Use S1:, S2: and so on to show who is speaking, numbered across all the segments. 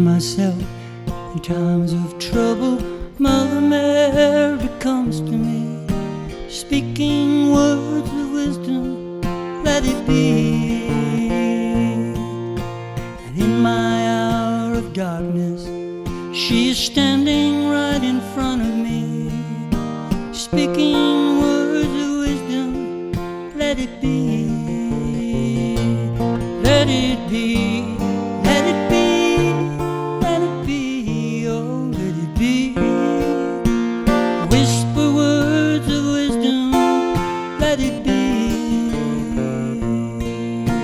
S1: myself in times of trouble. Mother Mary comes to me, speaking words of wisdom, let it be. And in my hour of darkness, she is standing right in front of me, speaking words of wisdom, let it be. Let it be, let it be, let it be, oh let it be. Whisper words of wisdom, let it be.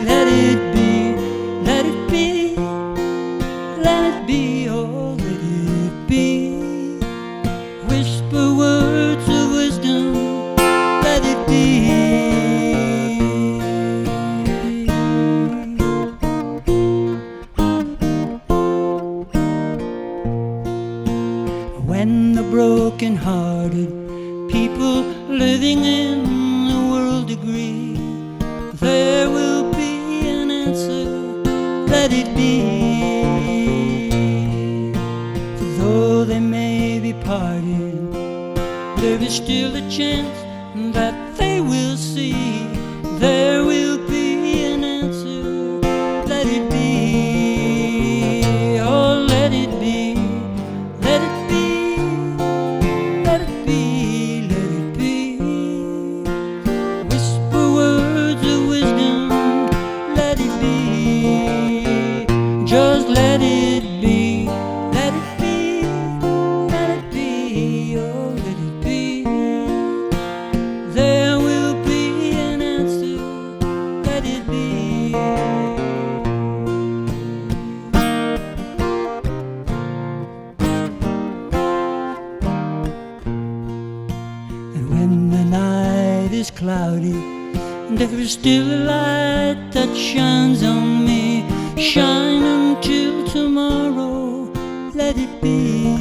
S1: Let it be, let it be, let it be, oh let it be. Whisper words of wisdom, let it be. When the broken-hearted people living in the world agree, there will be an answer, let it be. For though they may be parted, there is still a chance that they will see. There will be an answer, let it be. Oh, let it be, let it be, let it be, let it be. Whisper words of wisdom, let it be. Just let it be, let it be, let it be, oh let it be. There will be an answer, let it be. And when the night is cloudy, there is still a light that shines on me. Shine until tomorrow, let it be.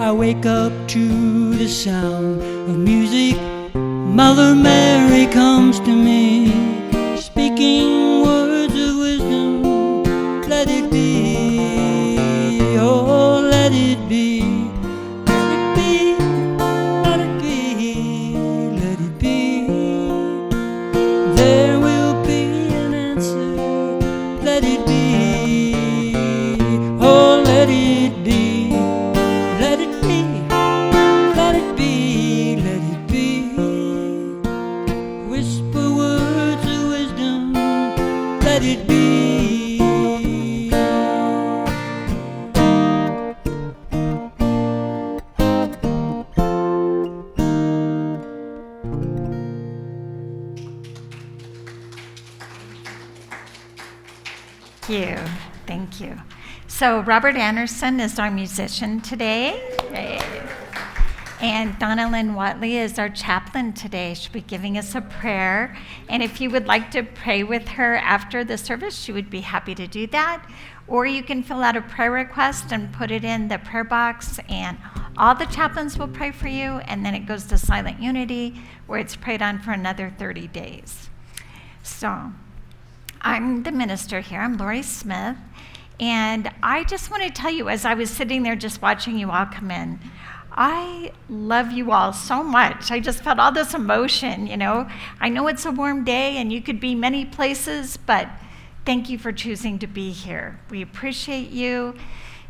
S1: I wake up to the sound of music. Mother Mary comes to me, speaking words of wisdom, let it be. Oh, let it be, let it be, let it be, let it be. There will be an answer, let it be. Oh, let it be, let it be, let it be, let it be. Whisper words of wisdom, let it be.
S2: Thank you. So Robert Anderson is our musician today. And Donna Lynn Watley is our chaplain today. She'll be giving us a prayer. And if you would like to pray with her after the service, she would be happy to do that. Or you can fill out a prayer request and put it in the prayer box, and all the chaplains will pray for you, and then it goes to Silent Unity, where it's prayed on for another 30 days. So I'm the minister here. I'm Lori Smith. And I just want to tell you, as I was sitting there just watching you all come in, I love you all so much. I just felt all this emotion, you know. I know it's a warm day and you could be many places, but thank you for choosing to be here. We appreciate you.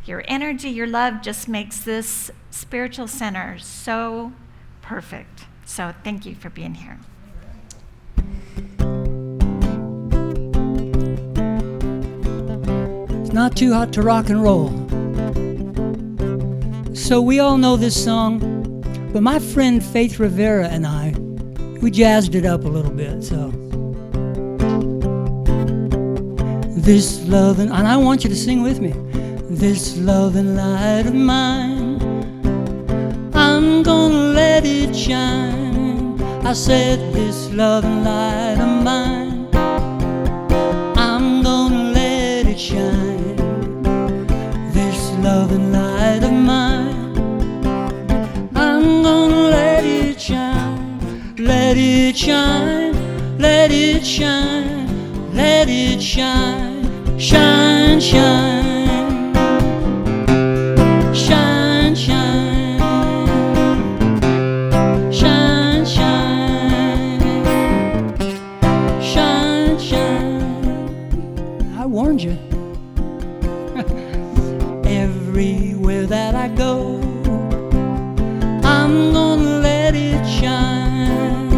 S2: Your energy, your love just makes this spiritual center so perfect. So thank you for being here.
S1: It's not too hot to rock and roll. So we all know this song, but my friend Faith Rivera and I, we jazzed it up a little bit, so. This love, and I want you to sing with me. This love and light of mine, I'm gonna let it shine. I said this love and light of mine, I'm gonna let it shine. This love and light of mine, I'm gonna let it shine. Let it shine, let it shine, let it shine. Shine, Everywhere that I go, I'm gonna let it shine.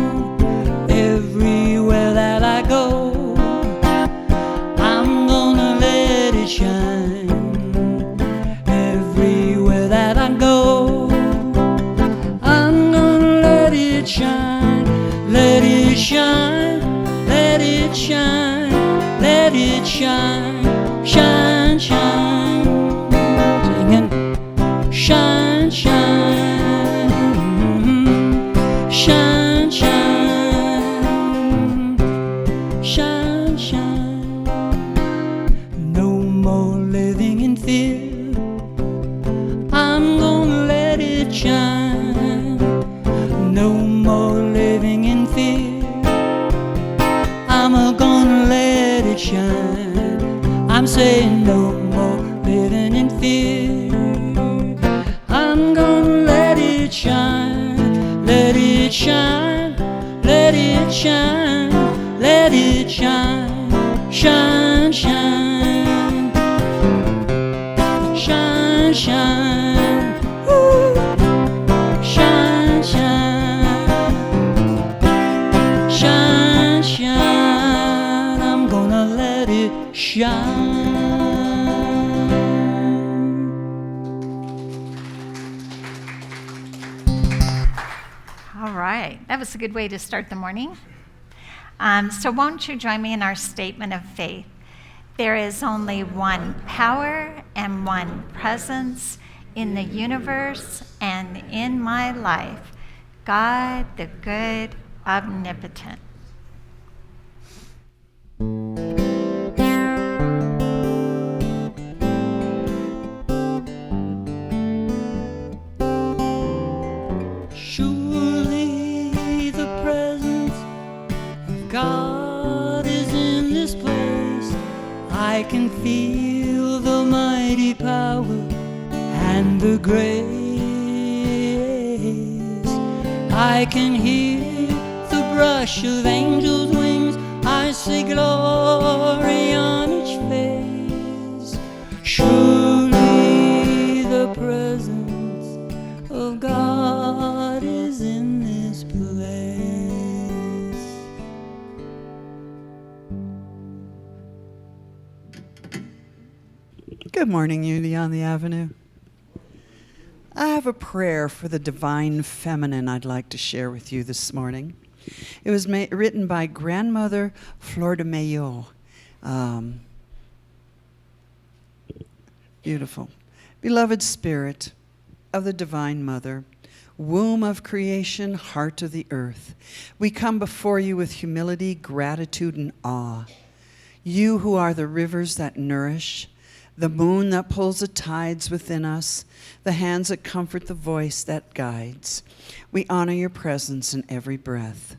S1: Everywhere that I go, I'm gonna let it shine. Everywhere that I go, I'm gonna let it shine. Let it shine, let it shine, let it shine, shine, shine. Singing, shine, shine, shine, shine, shine, shine. No more living in fear, I'm gonna let it shine. No more living in fear, I'm gonna let it shine. I'm saying no more living in fear, I'm gonna let it shine. Let it shine, let it shine, let it shine, shine, shine, shine, shine, ooh. Shine, shine, shine, shine, I'm gonna let it shine.
S2: All right, that was a good way to start the morning. So won't you join me in our statement of faith? There is only one power and one presence in the universe and in my life, God the good, omnipotent.
S1: Surely the presence of God is in this place. I can feel the mighty power and the grace. I can hear the brush of angels' wings. I see glory on each face. Surely the presence of God is in this place.
S3: Good morning, Unity on the Avenue. I have a prayer for the divine feminine I'd like to share with you this morning. It was written by Grandmother Flor de Mayo. Beautiful. Beloved Spirit of the Divine Mother, womb of creation, heart of the earth, we come before you with humility, gratitude, and awe. You who are the rivers that nourish, the moon that pulls the tides within us, the hands that comfort the voice that guides. We honor your presence in every breath.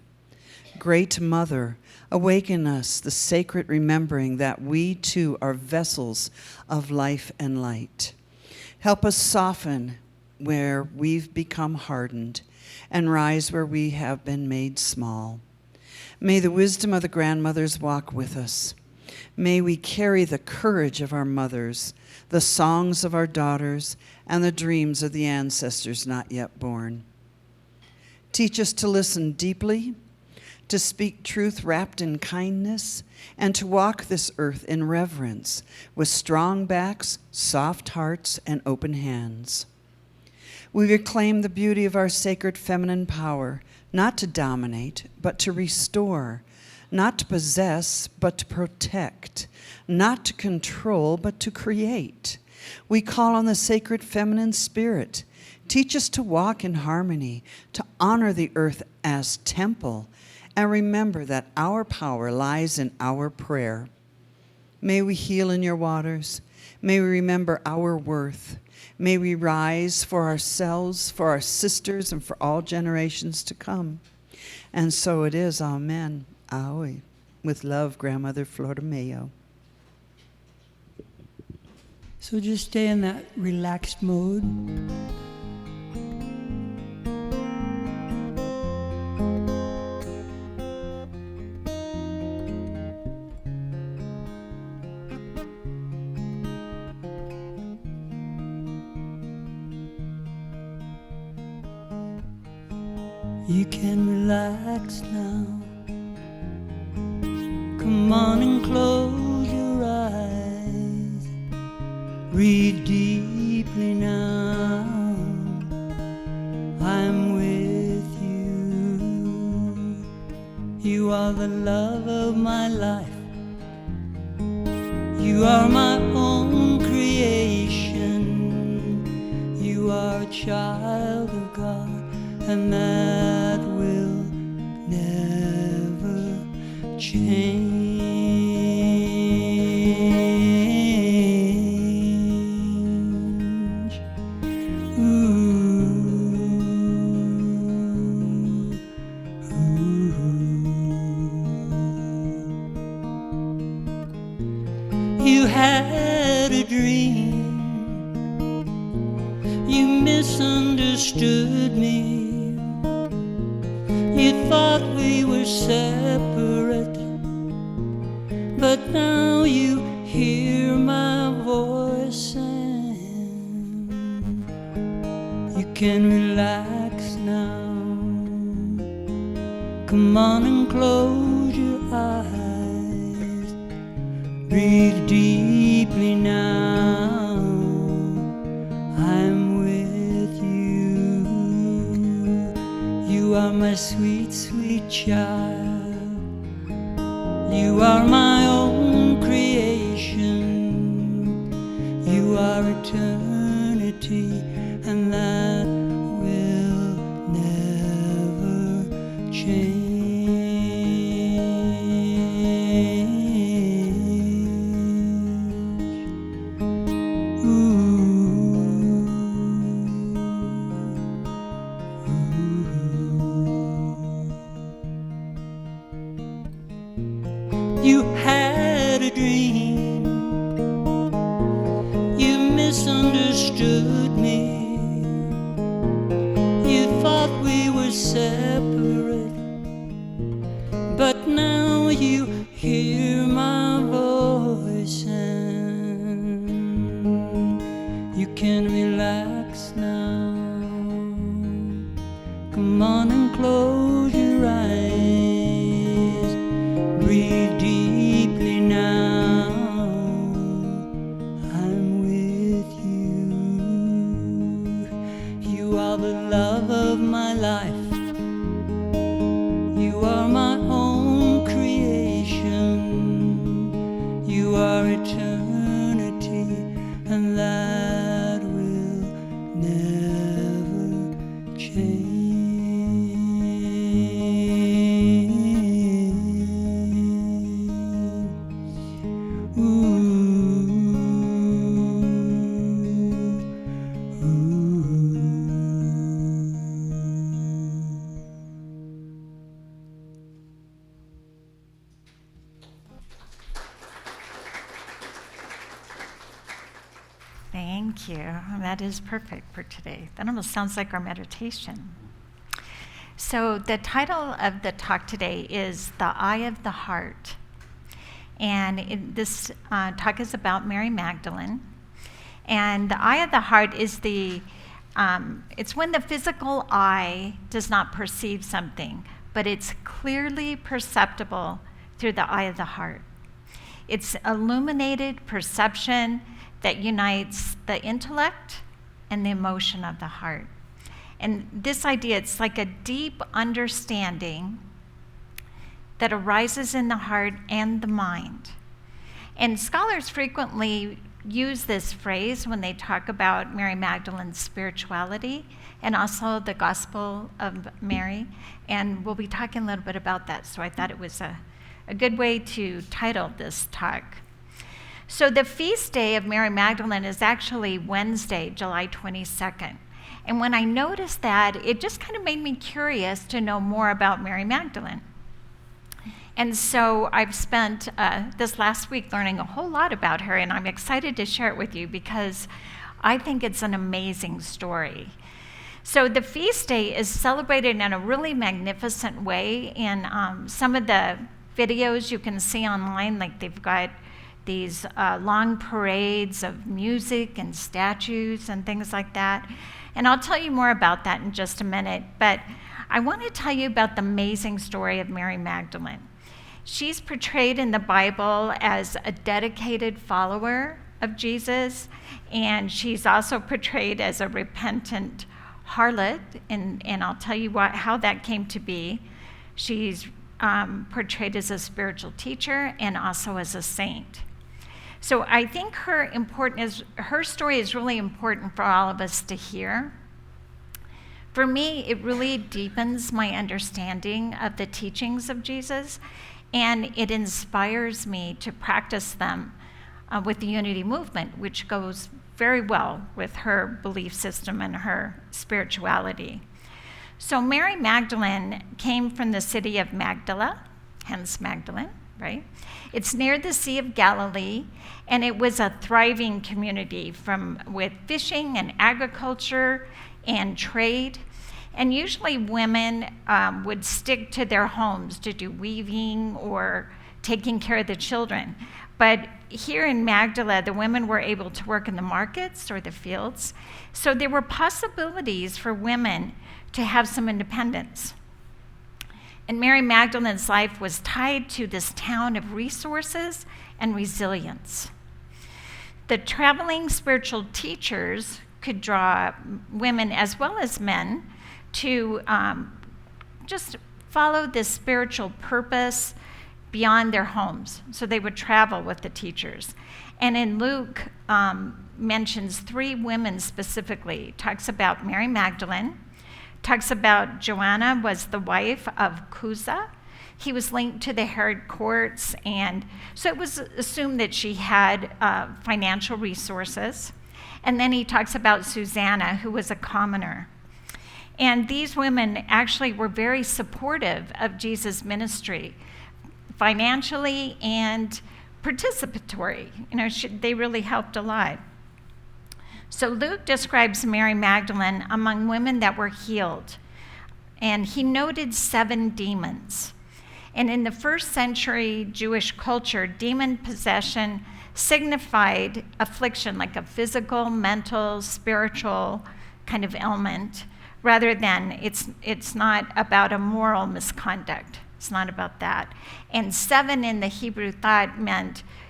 S3: Great Mother, awaken us the sacred remembering that we too are vessels of life and light. Help us soften where we've become hardened and rise where we have been made small. May the wisdom of the grandmothers walk with us. May we carry the courage of our mothers, the songs of our daughters, and the dreams of the ancestors not yet born. Teach us to listen deeply, to speak truth wrapped in kindness, and to walk this earth in reverence with strong backs, soft hearts, and open hands. We reclaim the beauty of our sacred feminine power, not to dominate, but to restore, not to possess, but to protect, not to control, but to create. We call on the sacred feminine spirit. Teach us to walk in harmony, to honor the earth as temple, and remember that our power lies in our prayer. May we heal in your waters. May we remember our worth. May we rise for ourselves, for our sisters, and for all generations to come. And so it is. Amen. Aoi. With love, Grandmother Flor de Mayo.
S1: So just stay in that relaxed mode. You can relax now. Come on and close your eyes. Breathe deeply now. I'm with you. You are the love of my life. You are my own creation. You are a child of God, and that will never change. You had a dream. You misunderstood me. You thought we were separate, but now you hear my voice and you can relax now. Come on and close your eyes. Breathe deeply now. I'm with you. You are my sweet, sweet child. You are my own creation. You are eternity, and that will never change. You had a dream. You misunderstood me. You thought we were separate, but now you hear my voice and you can relax now. Come on and close your eyes. Breathe deeply now. I'm with you. You are the love of my life. You are my own creation. You are eternity, and that will never change.
S2: Thank you. That is perfect for today. That almost sounds like our meditation. So the title of the talk today is The Eye of the Heart. And this talk is about Mary Magdalene. And the eye of the heart is it's when the physical eye does not perceive something, but it's clearly perceptible through the eye of the heart. It's illuminated perception that unites the intellect and the emotion of the heart. And this idea, it's like a deep understanding that arises in the heart and the mind. And scholars frequently use this phrase when they talk about Mary Magdalene's spirituality and also the Gospel of Mary. And we'll be talking a little bit about that, so I thought it was a good way to title this talk. So the feast day of Mary Magdalene is actually Wednesday, July 22nd. And when I noticed that, it just kind of made me curious to know more about Mary Magdalene. And so I've spent this last week learning a whole lot about her, and I'm excited to share it with you because I think it's an amazing story. So the feast day is celebrated in a really magnificent way. In some of the videos you can see online, like they've got these long parades of music and statues and things like that. And I'll tell you more about that in just a minute. But I want to tell you about the amazing story of Mary Magdalene. She's portrayed in the Bible as a dedicated follower of Jesus, and she's also portrayed as a repentant harlot, and I'll tell you how that came to be. She's portrayed as a spiritual teacher and also as a saint. So I think her story is really important for all of us to hear. For me, it really deepens my understanding of the teachings of Jesus, and it inspires me to practice them with the Unity movement, which goes very well with her belief system and her spirituality. So Mary Magdalene came from the city of Magdala, hence Magdalene, right? It's near the Sea of Galilee, and it was a thriving community with fishing and agriculture and trade. And usually women would stick to their homes to do weaving or taking care of the children. But here in Magdala, the women were able to work in the markets or the fields. So there were possibilities for women to have some independence. And Mary Magdalene's life was tied to this town of resources and resilience. The traveling spiritual teachers could draw women as well as men to just follow this spiritual purpose beyond their homes. So they would travel with the teachers. And in Luke, mentions 3 women specifically. Talks about Mary Magdalene, talks about Joanna was the wife of Chuza. He was linked to the Herod courts, and so it was assumed that she had financial resources. And then he talks about Susanna, who was a commoner. And these women actually were very supportive of Jesus' ministry, financially and participatory. They really helped a lot. So Luke describes Mary Magdalene among women that were healed, and he noted 7 demons. And in the first century Jewish culture, demon possession signified affliction, like a physical, mental, spiritual kind of ailment, rather than it's not about a moral misconduct. It's not about that. And 7 in the Hebrew thought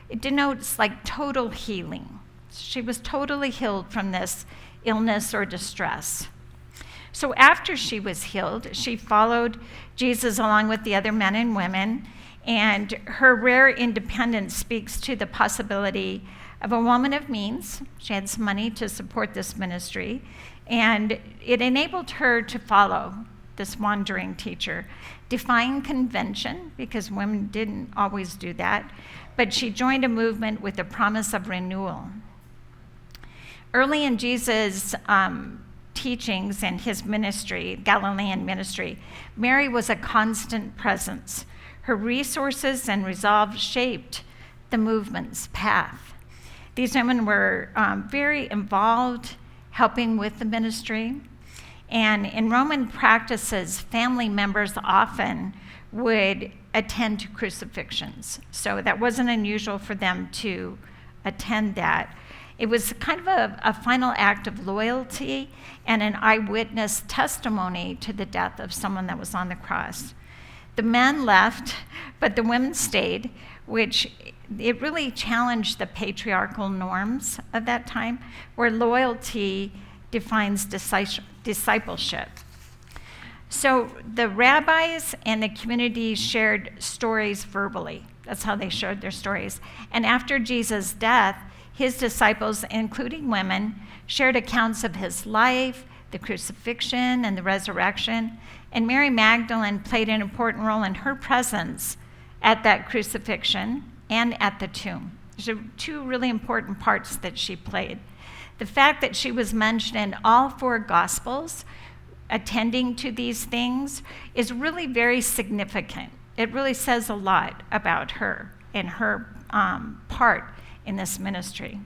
S2: it denotes like total healing. She was totally healed from this illness or distress. So after she was healed, she followed Jesus along with the other men and women, and her rare independence speaks to the possibility of a woman of means. She had some money to support this ministry, and it enabled her to follow this wandering teacher, defying convention, because women didn't always do that, but she joined a movement with the promise of renewal. Early in Jesus' teachings and his ministry, Galilean ministry, Mary was a constant presence. Her resources and resolve shaped the movement's path. These women were very involved, helping with the ministry. And in Roman practices, family members often would attend to crucifixions. So that wasn't unusual for them to attend that. It was kind of a final act of loyalty and an eyewitness testimony to the death of someone that was on the cross. The men left, but the women stayed, which it really challenged the patriarchal norms of that time, where loyalty defines discipleship. So the rabbis and the community shared stories verbally. That's how they shared their stories. And after Jesus' death, his disciples, including women, shared accounts of his life, the crucifixion, and the resurrection. And Mary Magdalene played an important role in her presence at that crucifixion and at the tomb. There's 2 really important parts that she played. The fact that she was mentioned in all 4 Gospels, attending to these things, is really very significant. It really says a lot about her and her part in this ministry.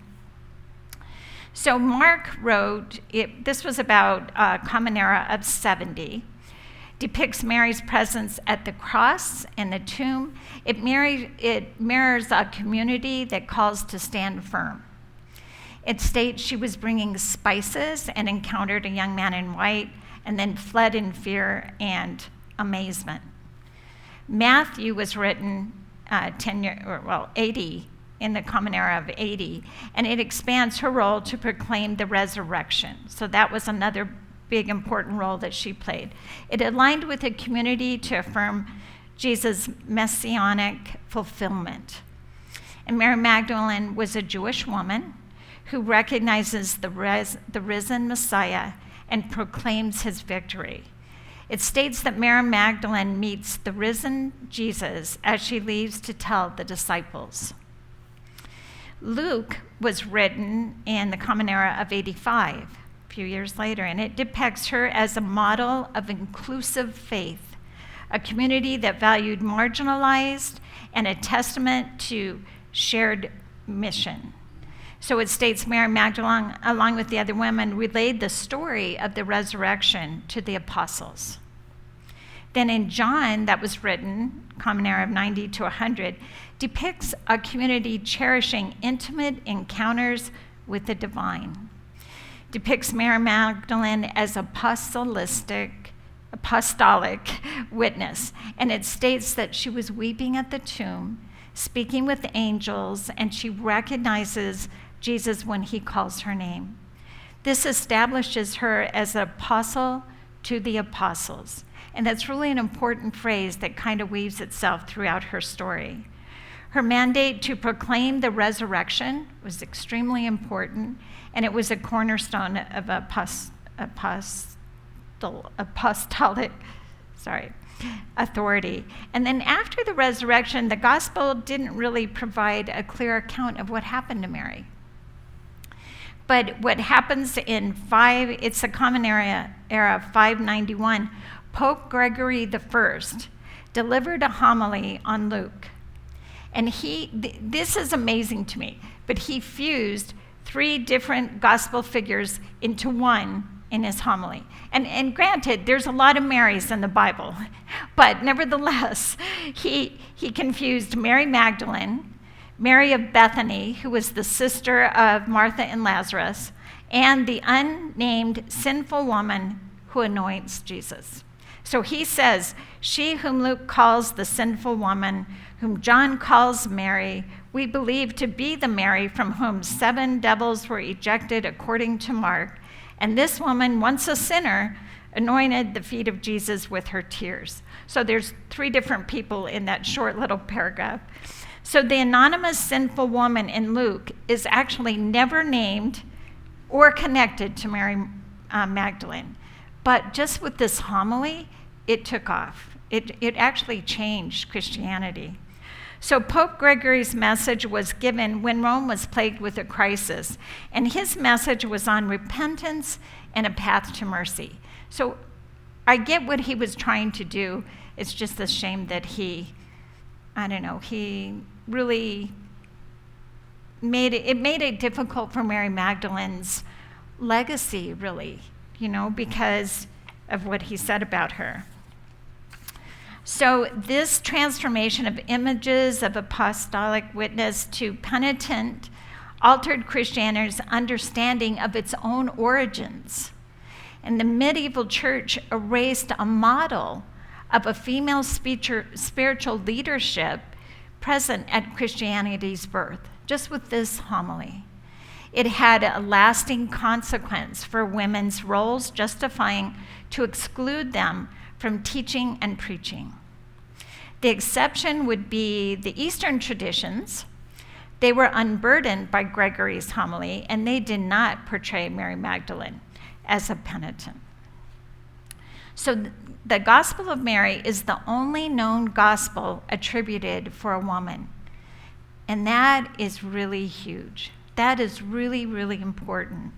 S2: So Mark wrote, this was about a common era of 70, depicts Mary's presence at the cross and the tomb. It mirrors a community that calls to stand firm. It states she was bringing spices and encountered a young man in white and then fled in fear and amazement. Matthew was written 80 in the Common Era of 80, and it expands her role to proclaim the resurrection. So that was another big important role that she played. It aligned with the community to affirm Jesus' messianic fulfillment. And Mary Magdalene was a Jewish woman who recognizes the risen Messiah and proclaims his victory. It states that Mary Magdalene meets the risen Jesus as she leaves to tell the disciples. Luke was written in the Common Era of 85, a few years later, and it depicts her as a model of inclusive faith, a community that valued marginalized, and a testament to shared mission. So it states Mary Magdalene, along with the other women, relayed the story of the resurrection to the apostles. Then in John, that was written, Common Era of 90 to 100, depicts a community cherishing intimate encounters with the divine. Depicts Mary Magdalene as apostolic witness, and it states that she was weeping at the tomb, speaking with angels, and she recognizes Jesus when he calls her name. This establishes her as an apostle to the apostles. And that's really an important phrase that kind of weaves itself throughout her story. Her mandate to proclaim the resurrection was extremely important, and it was a cornerstone of apostolic authority. And then after the resurrection, the gospel didn't really provide a clear account of what happened to Mary. But what happens it's the Common Era of 591, Pope Gregory I delivered a homily on Luke. And this is amazing to me, but he fused 3 different gospel figures into one in his homily. And granted, there's a lot of Marys in the Bible, but nevertheless, he confused Mary Magdalene, Mary of Bethany, who was the sister of Martha and Lazarus, and the unnamed sinful woman who anoints Jesus. So he says, she whom Luke calls the sinful woman, whom John calls Mary, we believe to be the Mary from whom 7 devils were ejected according to Mark. And this woman, once a sinner, anointed the feet of Jesus with her tears. So there's 3 different people in that short little paragraph. So the anonymous sinful woman in Luke is actually never named or connected to Mary Magdalene. But just with this homily, it took off. It actually changed Christianity. So Pope Gregory's message was given when Rome was plagued with a crisis, and his message was on repentance and a path to mercy. So I get what he was trying to do. It's just a shame that he really made it difficult for Mary Magdalene's legacy, really, because of what he said about her. So this transformation of images of apostolic witness to penitent altered Christianity's understanding of its own origins. And the medieval church erased a model of a female spiritual leadership present at Christianity's birth, just with this homily. It had a lasting consequence for women's roles, justifying to exclude them from teaching and preaching. The exception would be the Eastern traditions. They were unburdened by Gregory's homily, and they did not portray Mary Magdalene as a penitent. So the Gospel of Mary is the only known gospel attributed for a woman. And that is really huge. That is really, really important.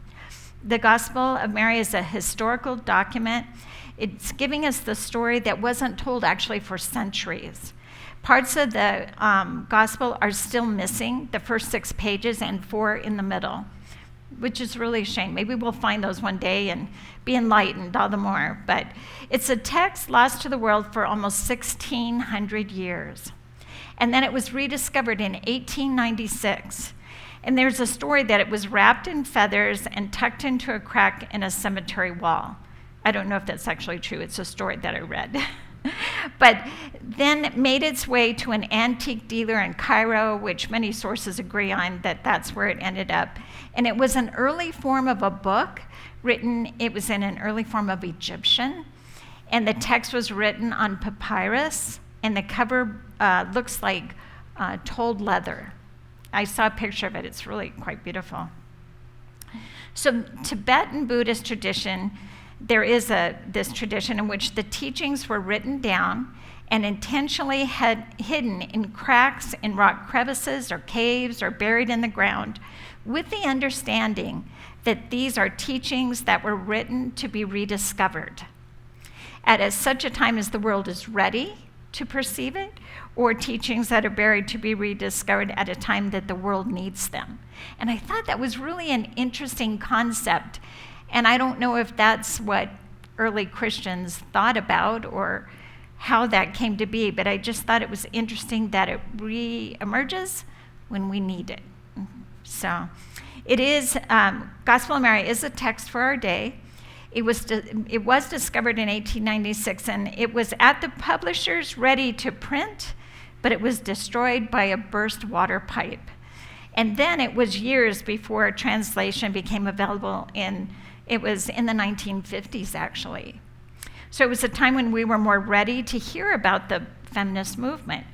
S2: The Gospel of Mary is a historical document. It's giving us the story that wasn't told actually for centuries. Parts of the gospel are still missing, the first 6 pages and 4 in the middle, which is really a shame. Maybe we'll find those one day and be enlightened all the more. But it's a text lost to the world for almost 1,600 years. And then it was rediscovered in 1896. And there's a story that it was wrapped in feathers and tucked into a crack in a cemetery wall. I don't know if that's actually true. It's a story that I read. But then made its way to an antique dealer in Cairo, which many sources agree on that that's where it ended up. And it was an early form of a book written, it was in an early form of Egyptian. And the text was written on papyrus, and the cover looks like told leather. I saw a picture of it. It's really quite beautiful. So Tibetan Buddhist tradition, there is this tradition in which the teachings were written down and intentionally hidden in cracks in rock crevices or caves or buried in the ground, with the understanding that these are teachings that were written to be rediscovered at such a time as the world is ready to perceive it, or teachings that are buried to be rediscovered at a time that the world needs them. And I thought that was really an interesting concept. And I don't know if that's what early Christians thought about or how that came to be, but I just thought it was interesting that it re-emerges when we need it. So it is, Gospel of Mary is a text for our day. It was discovered in 1896, and it was at the publishers ready to print, but it was destroyed by a burst water pipe. And then it was years before a translation became available it was in the 1950s, actually. So it was a time when we were more ready to hear about the feminist movement.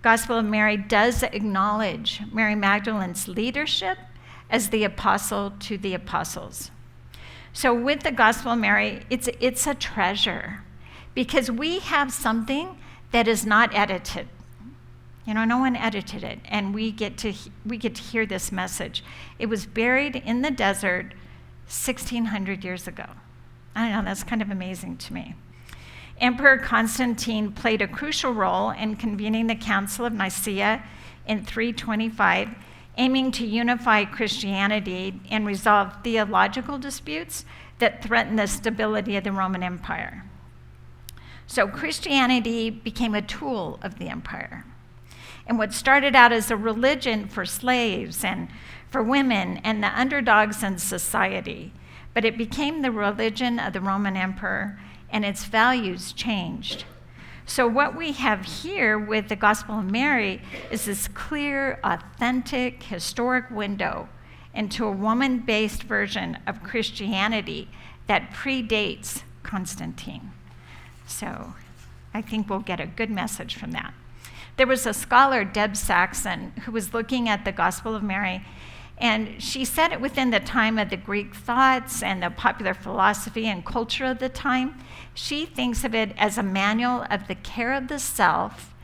S2: Gospel of Mary does acknowledge Mary Magdalene's leadership as the apostle to the apostles. So with the Gospel of Mary, it's a treasure, because we have something that is not edited. You know, no one edited it, and we get to hear this message. It was buried in the desert 1,600 years ago. I don't know, that's kind of amazing to me. Emperor Constantine played a crucial role in convening the Council of Nicaea in 325, aiming to unify Christianity and resolve theological disputes that threatened the stability of the Roman Empire. So Christianity became a tool of the empire. And what started out as a religion for slaves and for women and the underdogs in society, but it became the religion of the Roman emperor, and its values changed. So what we have here with the Gospel of Mary is this clear, authentic, historic window into a woman-based version of Christianity that predates Constantine. So I think we'll get a good message from that. There was a scholar, Deb Saxon, who was looking at the Gospel of Mary, and she said it within the time of the Greek thoughts and the popular philosophy and culture of the time. She thinks of it as a manual of the care of the self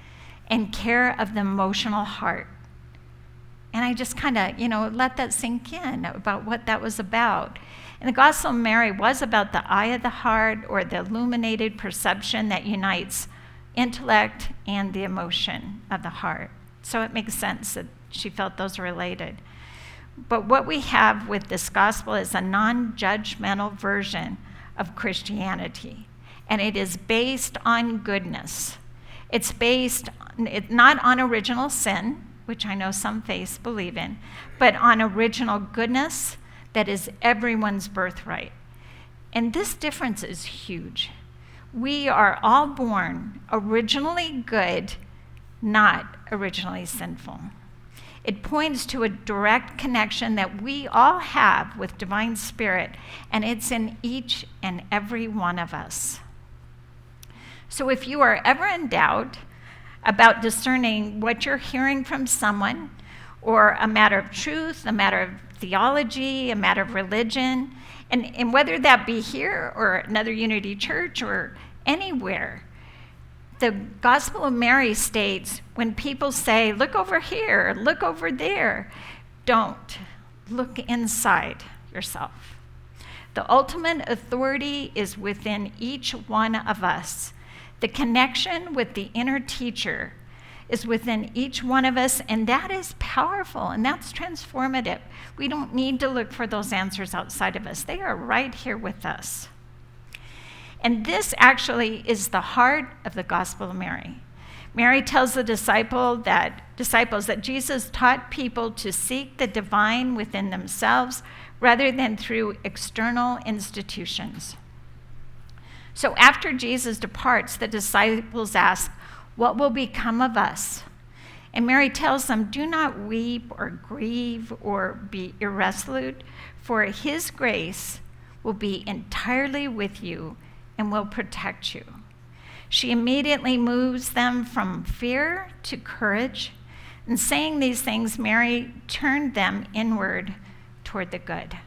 S2: and care of the emotional heart. And I just kind of, let that sink in about what that was about. And the Gospel of Mary was about the eye of the heart, or the illuminated perception that unites intellect and the emotion of the heart. So it makes sense that she felt those are related. But what we have with this gospel is a non-judgmental version of Christianity. And it is based on goodness. It's based not on original sin, which I know some faiths believe in, but on original goodness that is everyone's birthright. And this difference is huge. We are all born originally good, not originally sinful. It points to a direct connection that we all have with divine spirit, and it's in each and every one of us. So if you are ever in doubt about discerning what you're hearing from someone, or a matter of truth, a matter of theology, a matter of religion, and whether that be here or another Unity Church or anywhere, the Gospel of Mary states, when people say, look over here, look over there, don't. Look inside yourself. The ultimate authority is within each one of us. The connection with the inner teacher is within each one of us, and that is powerful, and that's transformative. We don't need to look for those answers outside of us. They are right here with us. And this actually is the heart of the Gospel of Mary. Mary tells the disciples that Jesus taught people to seek the divine within themselves rather than through external institutions. So after Jesus departs, the disciples ask, "What will become of us?" And Mary tells them, "Do not weep or grieve or be irresolute, for his grace will be entirely with you and will protect you." She immediately moves them from fear to courage. And saying these things, Mary turned them inward toward the good.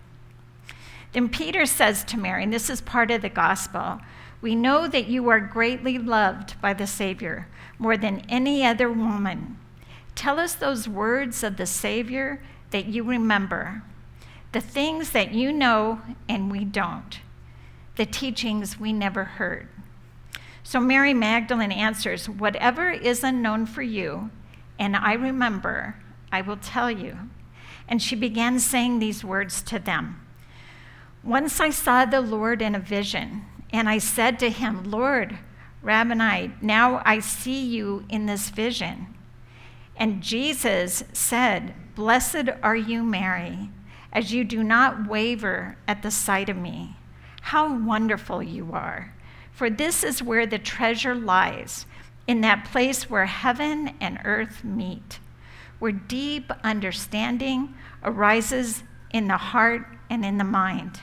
S2: Then Peter says to Mary, and this is part of the gospel, "We know that you are greatly loved by the Savior, more than any other woman. Tell us those words of the Savior that you remember, the things that you know and we don't, the teachings we never heard." So Mary Magdalene answers, "Whatever is unknown for you, and I remember, I will tell you." And she began saying these words to them. "Once I saw the Lord in a vision, and I said to him, 'Lord, Rabboni, now I see you in this vision.' And Jesus said, 'Blessed are you, Mary, as you do not waver at the sight of me. How wonderful you are. For this is where the treasure lies, in that place where heaven and earth meet, where deep understanding arises in the heart and in the mind.'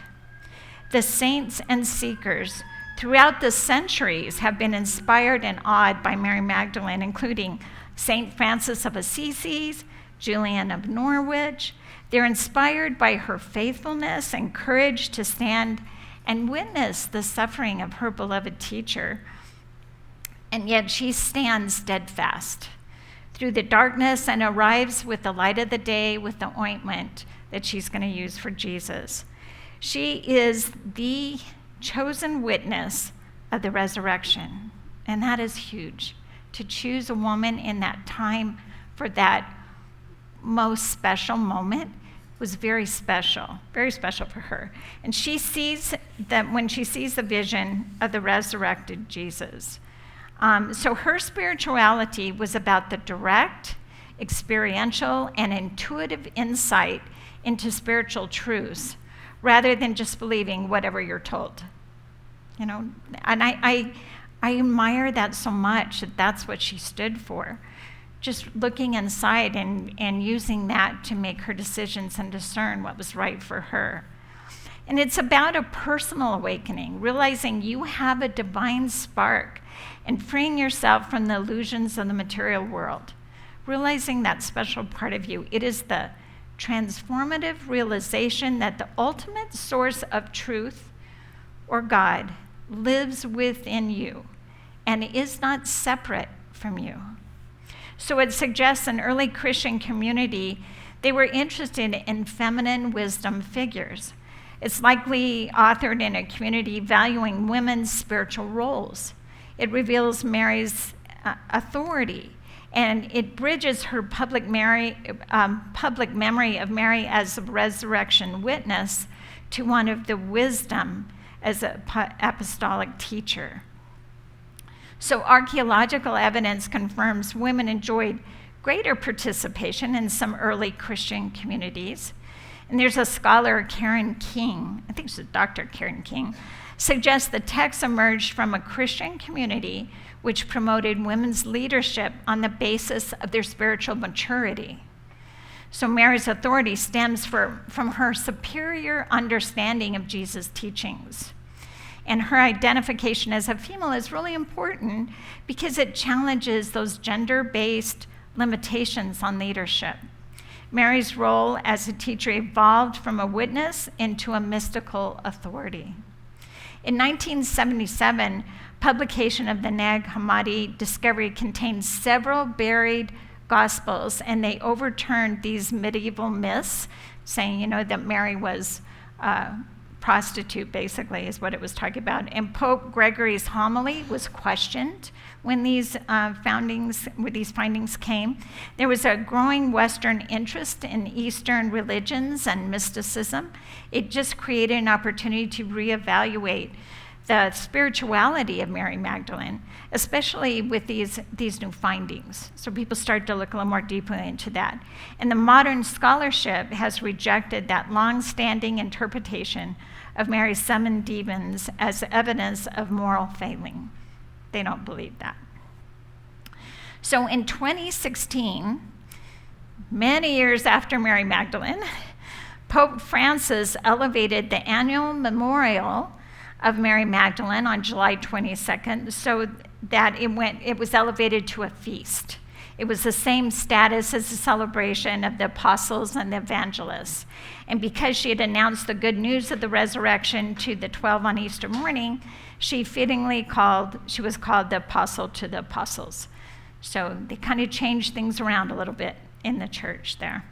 S2: The saints and seekers throughout the centuries have been inspired and awed by Mary Magdalene, including St. Francis of Assisi, Julian of Norwich. They're inspired by her faithfulness and courage to stand and witness the suffering of her beloved teacher. And yet she stands steadfast through the darkness and arrives with the light of the day with the ointment that she's going to use for Jesus. She is the chosen witness of the resurrection, and that is huge. To choose a woman in that time for that most special moment was very special for her. And she sees that when she sees the vision of the resurrected Jesus. So her spirituality was about the direct, experiential, and intuitive insight into spiritual truths, rather than just believing whatever you're told. You know, and I admire that so much, that that's what she stood for. Just looking inside and using that to make her decisions and discern what was right for her. And it's about a personal awakening, realizing you have a divine spark and freeing yourself from the illusions of the material world. Realizing that special part of you. It is the transformative realization that the ultimate source of truth, or God, lives within you and is not separate from you. So it suggests an early Christian community, they were interested in feminine wisdom figures. It's likely authored in a community valuing women's spiritual roles. It reveals Mary's authority, and it bridges her public memory of Mary as a resurrection witness to one of the wisdom as an apostolic teacher. So archaeological evidence confirms women enjoyed greater participation in some early Christian communities. And there's a scholar, Karen King, I think she's Dr. Karen King, suggests the text emerged from a Christian community which promoted women's leadership on the basis of their spiritual maturity. So Mary's authority stems from her superior understanding of Jesus' teachings. And her identification as a female is really important because it challenges those gender-based limitations on leadership. Mary's role as a teacher evolved from a witness into a mystical authority. In 1977, publication of the Nag Hammadi discovery contained several buried gospels, and they overturned these medieval myths, saying, that Mary was prostitute, basically, is what it was talking about. And Pope Gregory's homily was questioned when these findings came. There was a growing Western interest in Eastern religions and mysticism. It just created an opportunity to reevaluate the spirituality of Mary Magdalene, especially with these new findings. So people start to look a little more deeply into that. And the modern scholarship has rejected that long-standing interpretation of Mary's summoned demons as evidence of moral failing. They don't believe that. So in 2016, many years after Mary Magdalene, Pope Francis elevated the annual memorial of Mary Magdalene on July 22nd so that it was elevated to a feast. It was the same status as the celebration of the apostles and the evangelists. And because she had announced the good news of the resurrection to the 12 on Easter morning, she was called the apostle to the apostles. So they kind of changed things around a little bit in the church there.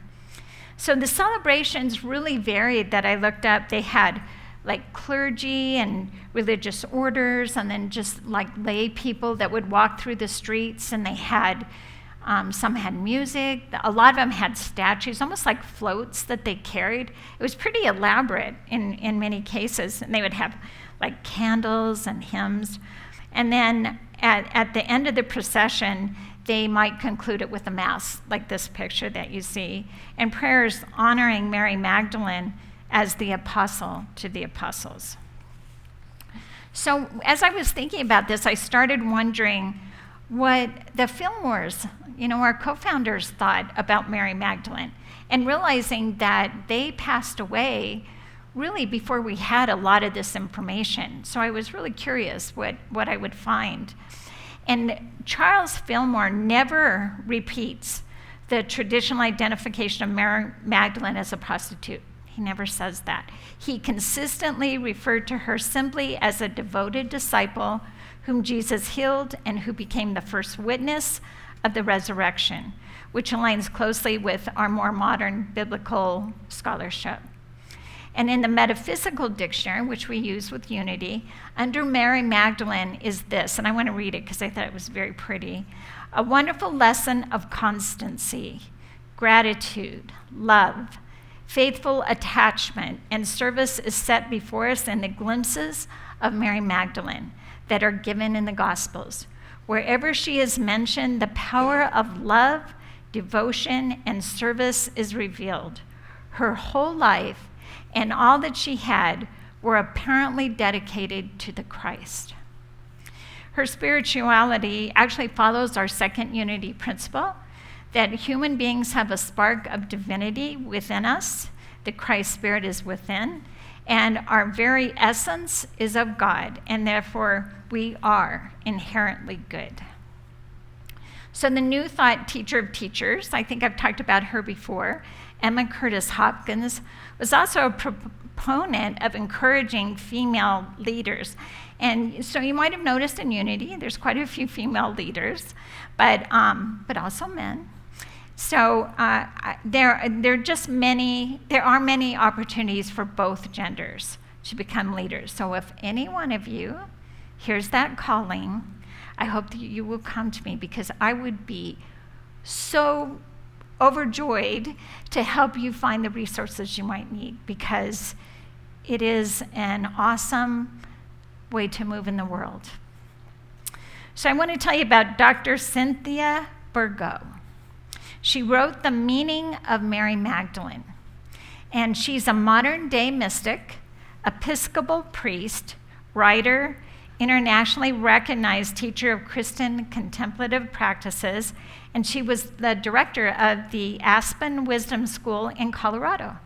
S2: So the celebrations really varied that I looked up. They had like clergy and religious orders, and then just like lay people that would walk through the streets, and they had, some had music. A lot of them had statues, almost like floats that they carried. It was pretty elaborate in many cases, and they would have like candles and hymns. And then at the end of the procession, they might conclude it with a mass, like this picture that you see, and prayers honoring Mary Magdalene as the apostle to the apostles. So as I was thinking about this, I started wondering what the Fillmores, our co-founders, thought about Mary Magdalene, and realizing that they passed away really before we had a lot of this information. So I was really curious what I would find. And Charles Fillmore never repeats the traditional identification of Mary Magdalene as a prostitute. He never says that. He consistently referred to her simply as a devoted disciple whom Jesus healed and who became the first witness of the resurrection, which aligns closely with our more modern biblical scholarship. And in the Metaphysical Dictionary, which we use with Unity, under Mary Magdalene is this, and I want to read it because I thought it was very pretty. A wonderful lesson of constancy, gratitude, love, faithful attachment, and service is set before us in the glimpses of Mary Magdalene that are given in the Gospels. Wherever she is mentioned, the power of love, devotion, and service is revealed. Her whole life and all that she had were apparently dedicated to the Christ. Her spirituality actually follows our second unity principle, that human beings have a spark of divinity within us, the Christ Spirit is within, and our very essence is of God, and therefore we are inherently good. So the New Thought teacher of teachers, I think I've talked about her before, Emma Curtis Hopkins, was also a proponent of encouraging female leaders. And so you might have noticed in Unity, there's quite a few female leaders, but also men. So there are many opportunities for both genders to become leaders. So if any one of you hears that calling, I hope that you will come to me, because I would be so overjoyed to help you find the resources you might need, because it is an awesome way to move in the world. So I want to tell you about Dr. Cynthia Burgo. She wrote The Meaning of Mary Magdalene, and she's a modern-day mystic, Episcopal priest, writer, internationally recognized teacher of Christian contemplative practices, and she was the director of the Aspen Wisdom School in Colorado.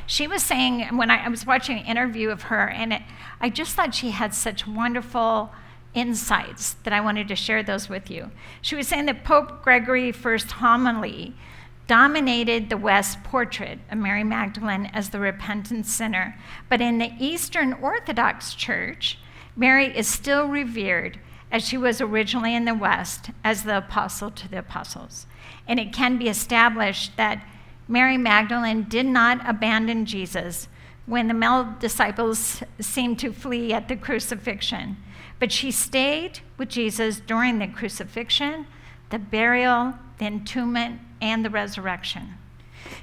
S2: She was saying, when I was watching an interview of her, and I just thought she had such wonderful insights that I wanted to share those with you. She was saying that Pope Gregory I's homily dominated the West portrait of Mary Magdalene as the repentant sinner. But in the Eastern Orthodox Church, Mary is still revered as she was originally in the West as the apostle to the apostles. And it can be established that Mary Magdalene did not abandon Jesus when the male disciples seemed to flee at the crucifixion, but she stayed with Jesus during the crucifixion, the burial, the entombment, and the resurrection.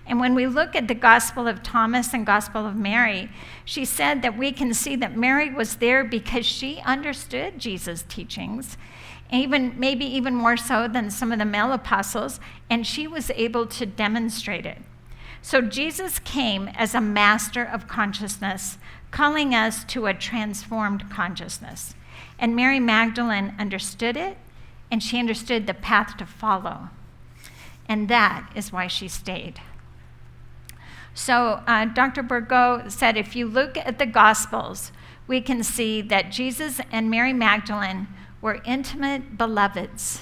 S2: And when we look at the Gospel of Thomas and Gospel of Mary, she said that we can see that Mary was there because she understood Jesus' teachings, maybe even more so than some of the male apostles, and she was able to demonstrate it. So Jesus came as a master of consciousness, calling us to a transformed consciousness. And Mary Magdalene understood it, and she understood the path to follow. And that is why she stayed. So Dr. Bourgault said, if you look at the Gospels, we can see that Jesus and Mary Magdalene were intimate beloveds.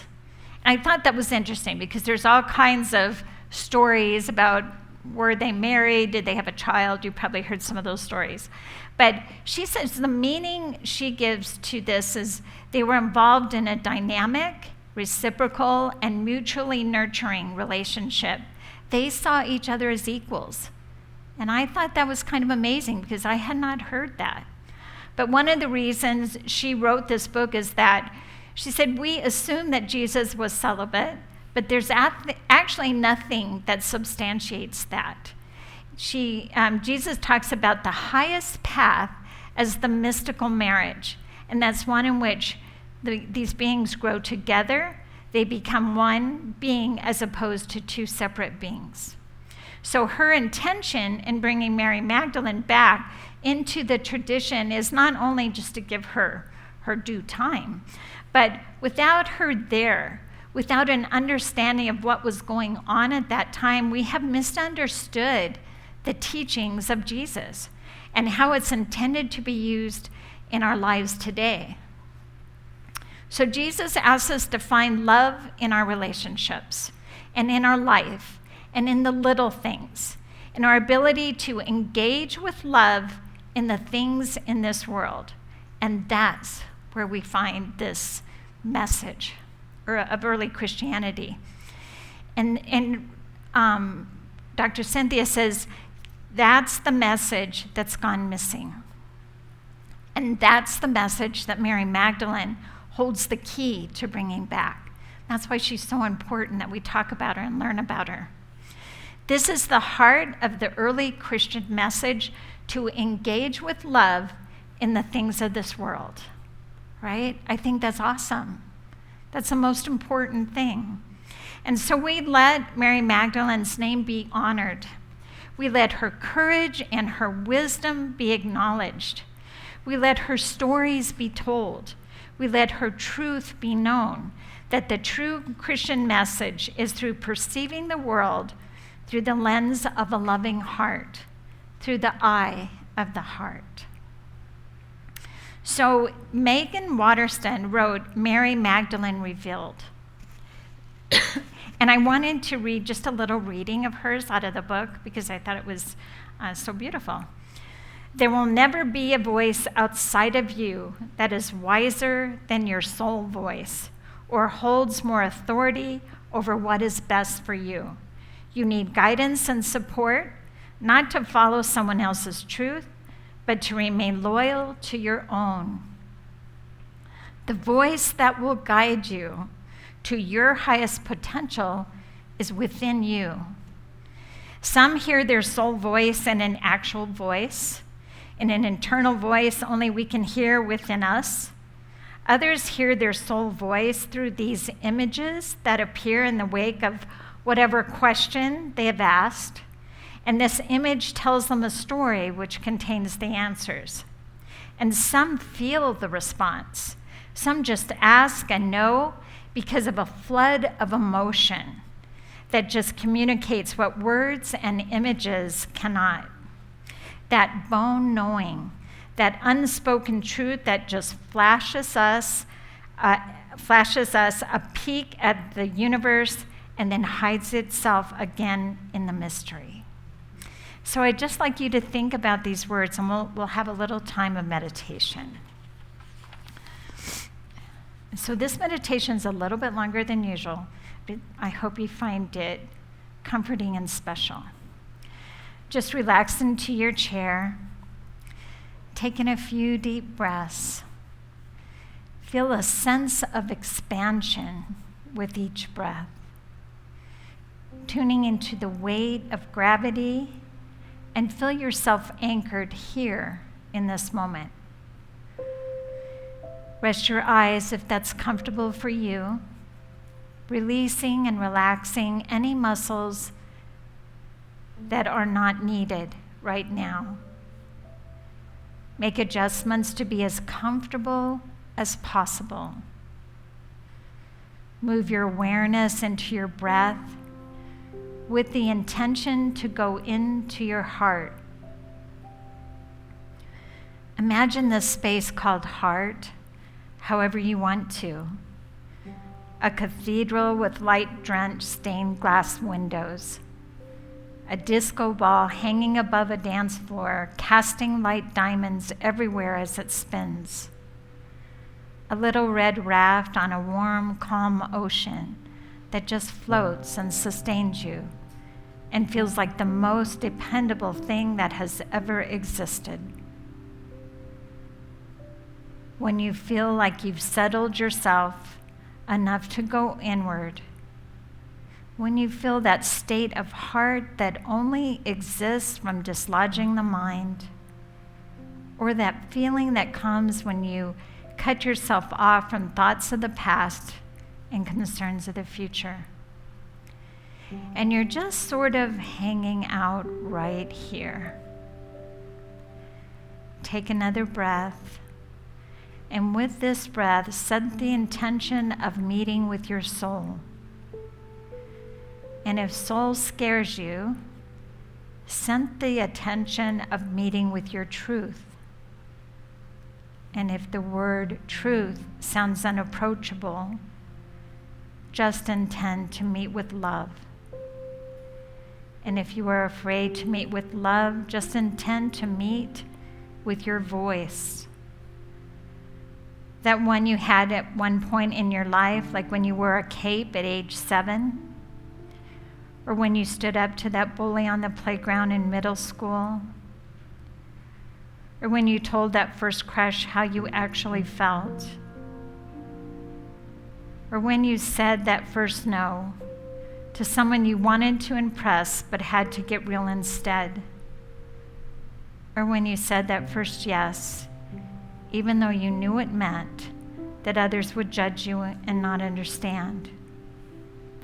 S2: And I thought that was interesting because there's all kinds of stories about were they married, did they have a child? You probably heard some of those stories. But she says the meaning she gives to this is they were involved in a dynamic, reciprocal, and mutually nurturing relationship. They saw each other as equals. And I thought that was kind of amazing because I had not heard that. But one of the reasons she wrote this book is that she said, we assume that Jesus was celibate, but there's actually nothing that substantiates that. Jesus talks about the highest path as the mystical marriage, and that's one in which these beings grow together. They become one being as opposed to two separate beings. So her intention in bringing Mary Magdalene back into the tradition is not only just to give her her due time, but without her there, without an understanding of what was going on at that time, we have misunderstood the teachings of Jesus and how it's intended to be used in our lives today. So Jesus asks us to find love in our relationships and in our life and in the little things, in our ability to engage with love in the things in this world. And that's where we find this message of early Christianity. And Dr. Cynthia says, that's the message that's gone missing. And that's the message that Mary Magdalene holds the key to bringing back. That's why she's so important that we talk about her and learn about her. This is the heart of the early Christian message, to engage with love in the things of this world, right? I think that's awesome. That's the most important thing. And so we let Mary Magdalene's name be honored. We let her courage and her wisdom be acknowledged. We let her stories be told. We let her truth be known, that the true Christian message is through perceiving the world through the lens of a loving heart, through the eye of the heart. So Megan Waterston wrote Mary Magdalene Revealed. And I wanted to read just a little reading of hers out of the book because I thought it was so beautiful. There will never be a voice outside of you that is wiser than your soul voice or holds more authority over what is best for you. You need guidance and support, not to follow someone else's truth, but to remain loyal to your own. The voice that will guide you to your highest potential is within you. Some hear their soul voice in an actual voice, in an internal voice only we can hear within us. Others hear their soul voice through these images that appear in the wake of whatever question they have asked. And this image tells them a story which contains the answers. And some feel the response. Some just ask and know because of a flood of emotion that just communicates what words and images cannot. That bone knowing, that unspoken truth that just flashes us a peek at the universe and then hides itself again in the mystery. So I'd just like you to think about these words, and we'll have a little time of meditation. So this meditation is a little bit longer than usual, but I hope you find it comforting and special. Just relax into your chair, taking a few deep breaths. Feel a sense of expansion with each breath. tuning into the weight of gravity, and feel yourself anchored here in this moment. Rest your eyes if that's comfortable for you, releasing and relaxing any muscles that are not needed right now. Make adjustments to be as comfortable as possible. Move your awareness into your breath with the intention to go into your heart. Imagine this space called heart, however you want to. A cathedral with light-drenched stained glass windows. A disco ball hanging above a dance floor, casting light diamonds everywhere as it spins. A little red raft on a warm, calm ocean that just floats and sustains you and feels like the most dependable thing that has ever existed. When you feel like you've settled yourself enough to go inward, when you feel that state of heart that only exists from dislodging the mind, or that feeling that comes when you cut yourself off from thoughts of the past and concerns of the future, and you're just sort of hanging out right here. Take another breath, and with this breath, set the intention of meeting with your soul. And if soul scares you, set the attention of meeting with your truth. And if the word truth sounds unapproachable, just intend to meet with love. And if you are afraid to meet with love, just intend to meet with your voice. That one you had at one point in your life, like when you wore a cape at age 7, or when you stood up to that bully on the playground in middle school, or when you told that first crush how you actually felt, or when you said that first no to someone you wanted to impress but had to get real instead, or when you said that first yes, even though you knew it meant that others would judge you and not understand.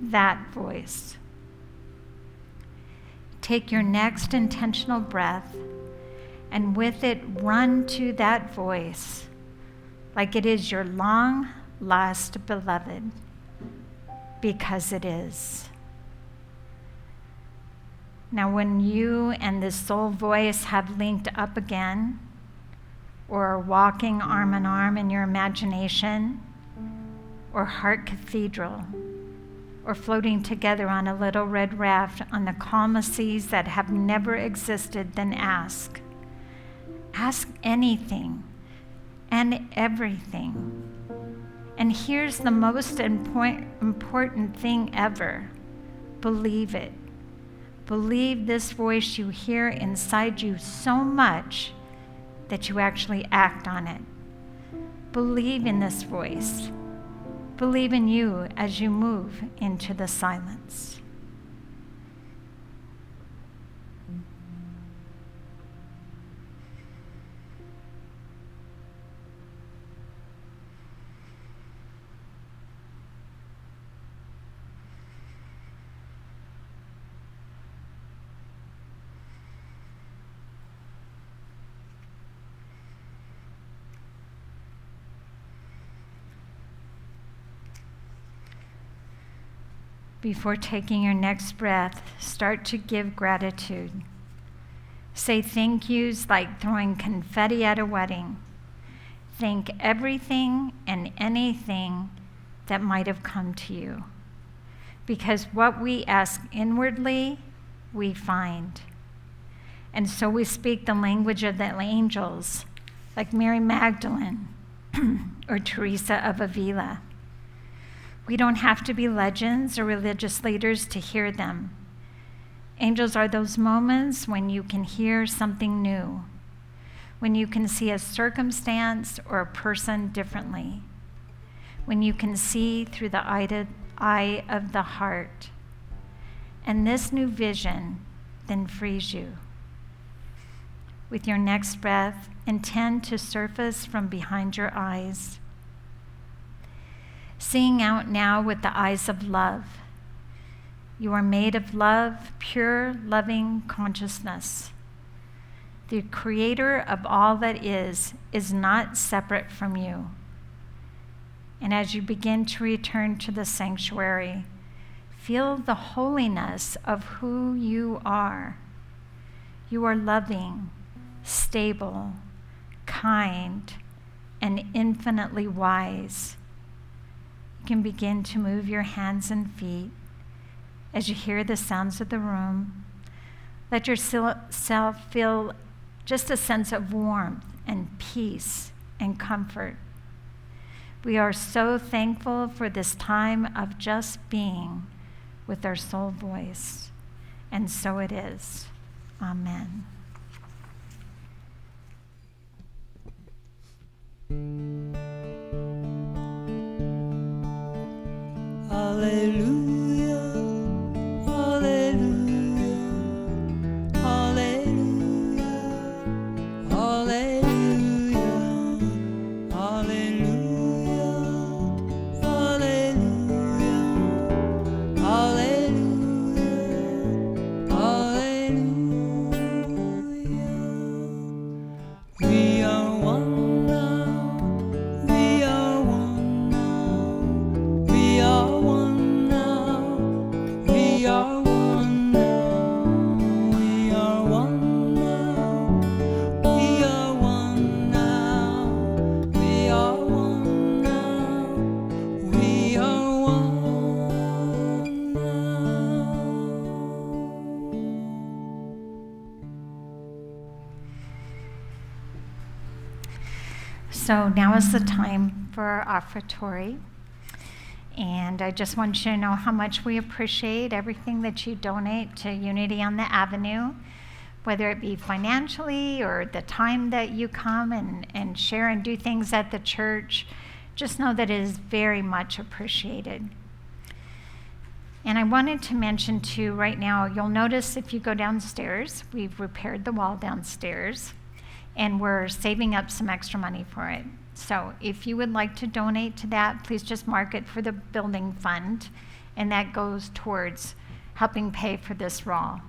S2: That voice. Take your next intentional breath, and with it, run to that voice like it is your long lost beloved, because it is. Now, when you and this soul voice have linked up again, or are walking arm in arm in your imagination, or heart cathedral, or floating together on a little red raft on the calmest seas that have never existed, then ask. Ask anything and everything. And here's the most important thing ever. Believe it. Believe this voice you hear inside you so much that you actually act on it. Believe in this voice. Believe in you as you move into the silence. Before taking your next breath, start to give gratitude. Say thank yous like throwing confetti at a wedding. Thank everything and anything that might have come to you. Because what we ask inwardly, we find. And so we speak the language of the angels, like Mary Magdalene or Teresa of Avila. We don't have to be legends or religious leaders to hear them. Angels are those moments when you can hear something new, when you can see a circumstance or a person differently, when you can see through the eye of the heart. And this new vision then frees you. With your next breath, intend to surface from behind your eyes. Seeing out now with the eyes of love. You are made of love, pure, loving consciousness. The creator of all that is not separate from you. And as you begin to return to the sanctuary, feel the holiness of who you are. You are loving, stable, kind, and infinitely wise. You can begin to move your hands and feet as you hear the sounds of the room. Let yourself feel just a sense of warmth and peace and comfort. We are so thankful for this time of just being with our soul voice. And so it is. Amen.
S1: Hallelujah, hallelujah, hallelujah, hallelujah, hallelujah, hallelujah, hallelujah, hallelujah. We are one now, we are one now, we are one now, we are one now, we are one now, we are one now, we are one now, we are one now.
S2: So now is the time for our offertory. And I just want you to know how much we appreciate everything that you donate to Unity on the Avenue, whether it be financially or the time that you come and share and do things at the church. Just know that it is very much appreciated. And I wanted to mention too, right now, you'll notice if you go downstairs, we've repaired the wall downstairs, and we're saving up some extra money for it. So if you would like to donate to that, please just mark it for the building fund, and that goes towards helping pay for this wall.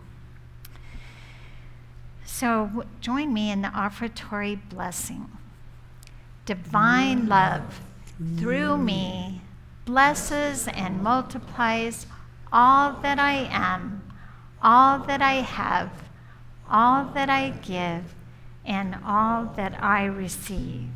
S2: So join me in the offertory blessing. Divine love through me blesses and multiplies all that I am, all that I have, all that I give, and all that I receive.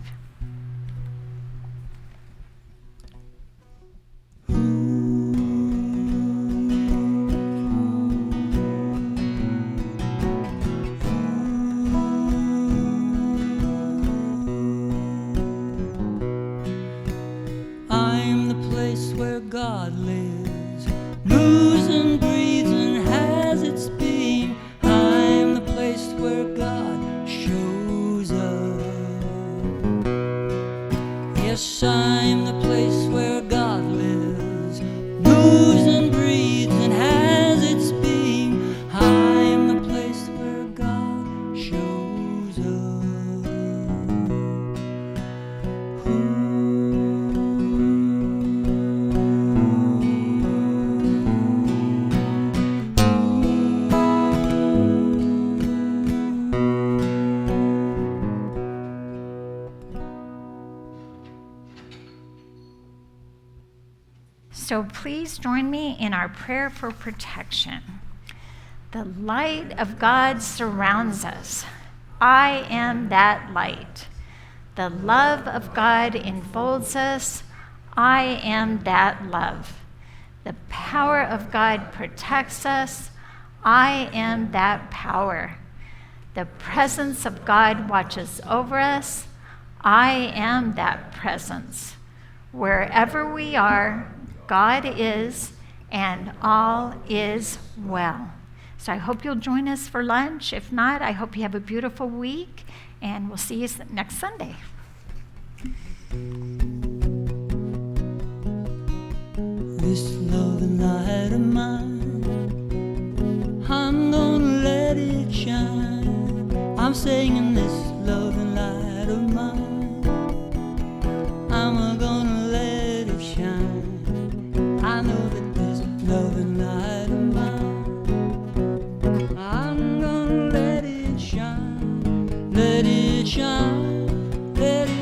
S1: I'm the place where God lives, moves and breathes and has its being. I'm the place where God shows up. Yes, I'm the place where God lives, moves and breathes and has its being. I'm the place where God shows up.
S2: So please join me in our prayer for protection. The light of God surrounds us. I am that light. The love of God enfolds us. I am that love. The power of God protects us. I am that power. The presence of God watches over us. I am that presence. Wherever we are, God is, and all is well. So I hope you'll join us for lunch. If not, I hope you have a beautiful week, and we'll see you next Sunday.
S1: This love and light of mine I'm gonna let it shine. I'm singing this loving light of mine. I'm gonna let it shine. I know that this loving light of mine, I'm gonna let it shine, let it shine, let it